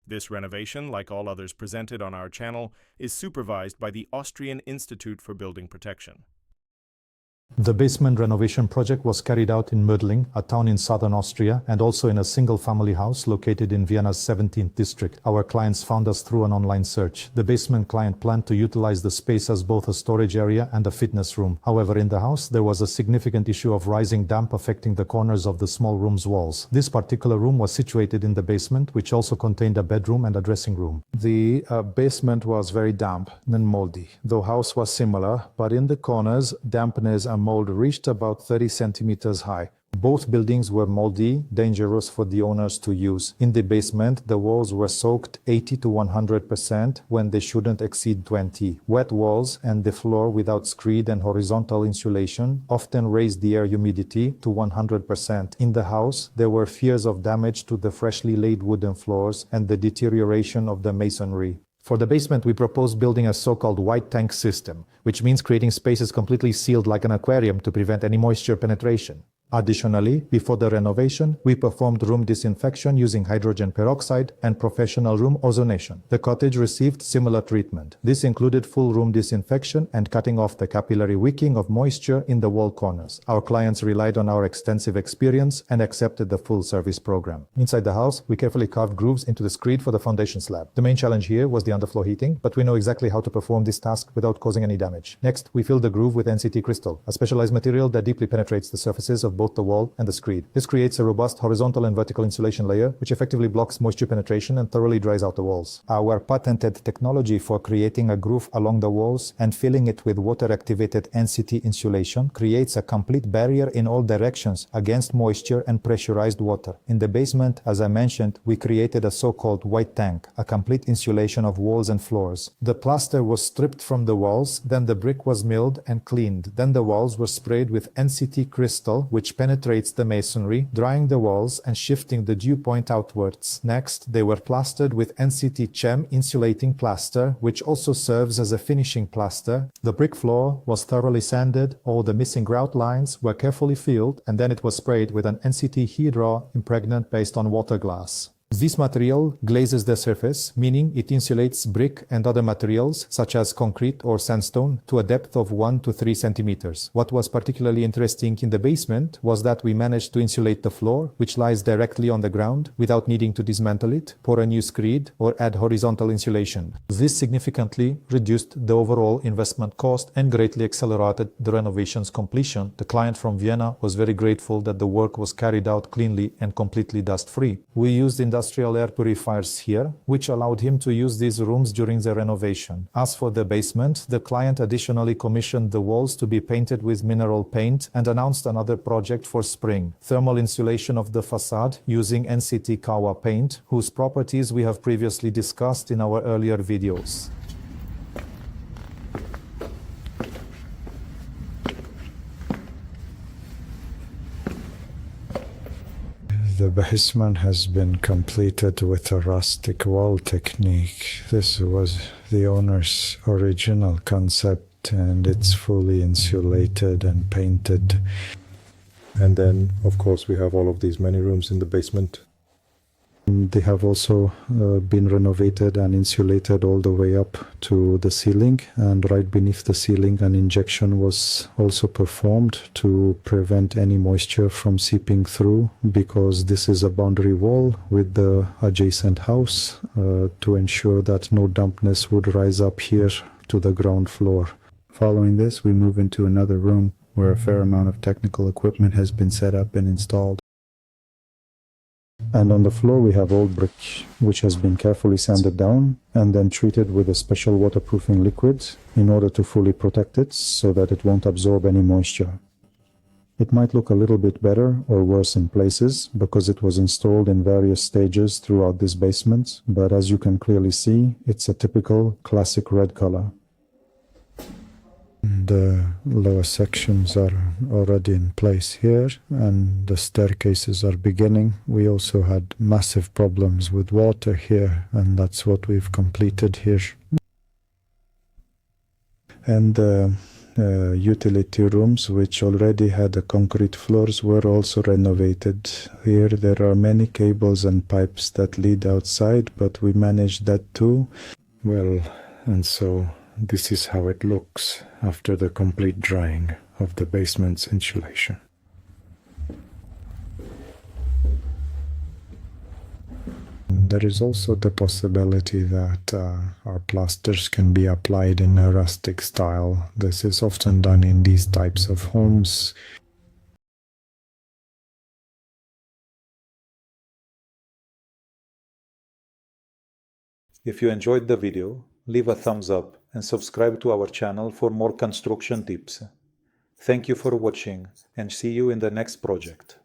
This renovation, like all others presented on our channel, is supervised by the Austrian Institute for Building Protection. The basement renovation project was carried out in Mödling, a town in southern Austria, and also in a single-family house located in Vienna's 17th district. Our clients found us through an online search. The basement client planned to utilize the space as both a storage area and a fitness room. However, in the house, there was a significant issue of rising damp affecting the corners of the small room's walls. This particular room was situated in the basement, which also contained a bedroom and a dressing room. The basement was very damp and moldy. The house was similar, but in the corners, dampness and mold reached about 30 centimeters high. Both buildings were moldy, dangerous for the owners to use. In the basement, the walls were soaked 80 to 100% when they shouldn't exceed 20. Wet walls and the floor without screed and horizontal insulation often raised the air humidity to 100%. In the house, there were fears of damage to the freshly laid wooden floors and the deterioration of the masonry. For the basement, we proposed building a so-called white tank system, which means creating spaces completely sealed like an aquarium to prevent any moisture penetration. Additionally, before the renovation, we performed room disinfection using hydrogen peroxide and professional room ozonation. The cottage received similar treatment. This included full room disinfection and cutting off the capillary wicking of moisture in the wall corners. Our clients relied on our extensive experience and accepted the full service program. Inside the house, we carefully carved grooves into the screed for the foundation slab. The main challenge here was the underfloor heating, but we know exactly how to perform this task without causing any damage. Next, we filled the groove with NCT crystal, a specialized material that deeply penetrates the surfaces of both the wall and the screed. This creates a robust horizontal and vertical insulation layer, which effectively blocks moisture penetration and thoroughly dries out the walls. Our patented technology for creating a groove along the walls and filling it with water-activated NCT insulation creates a complete barrier in all directions against moisture and pressurized water. In the basement, as I mentioned, we created a so-called white tank, a complete insulation of walls and floors. The plaster was stripped from the walls, then the brick was milled and cleaned. Then the walls were sprayed with NCT crystal, which penetrates the masonry, drying the walls and shifting the dew point outwards. Next, they were plastered with NCT CHEM insulating plaster, which also serves as a finishing plaster. The brick floor was thoroughly sanded, all the missing grout lines were carefully filled, and then it was sprayed with an NCT Hydra impregnant based on water glass. This material glazes the surface, meaning it insulates brick and other materials, such as concrete or sandstone, to a depth of 1 to 3 centimeters. What was particularly interesting in the basement was that we managed to insulate the floor, which lies directly on the ground, without needing to dismantle it, pour a new screed, or add horizontal insulation. This significantly reduced the overall investment cost and greatly accelerated the renovation's completion. The client from Vienna was very grateful that the work was carried out cleanly and completely dust-free. We used industrial air purifiers here, which allowed him to use these rooms during the renovation. As for the basement, the client additionally commissioned the walls to be painted with mineral paint and announced another project for spring: thermal insulation of the facade using NCT Kawa paint, whose properties we have previously discussed in our earlier videos. The basement has been completed with a rustic wall technique. This was the owner's original concept, and it's fully insulated and painted. And then, of course, we have all of these many rooms in the basement. They have also been renovated and insulated all the way up to the ceiling, and right beneath the ceiling an injection was also performed to prevent any moisture from seeping through, because this is a boundary wall with the adjacent house, to ensure that no dampness would rise up here to the ground floor. Following this, we move into another room where a fair amount of technical equipment has been set up and installed. And on the floor we have old brick, which has been carefully sanded down and then treated with a special waterproofing liquid in order to fully protect it so that it won't absorb any moisture. It might look a little bit better or worse in places because it was installed in various stages throughout this basement, but as you can clearly see, it's a typical classic red color. The lower sections are already in place here, and the staircases are beginning. We also had massive problems with water here, and that's what we've completed here. And utility rooms, which already had the concrete floors, were also renovated. Here there are many cables and pipes that lead outside, but we managed that too. Well, and so this is how it looks after the complete drying of the basement's insulation. There is also the possibility that our plasters can be applied in a rustic style. This is often done in these types of homes. If you enjoyed the video, leave a thumbs up and subscribe to our channel for more construction tips. Thank you for watching and see you in the next project.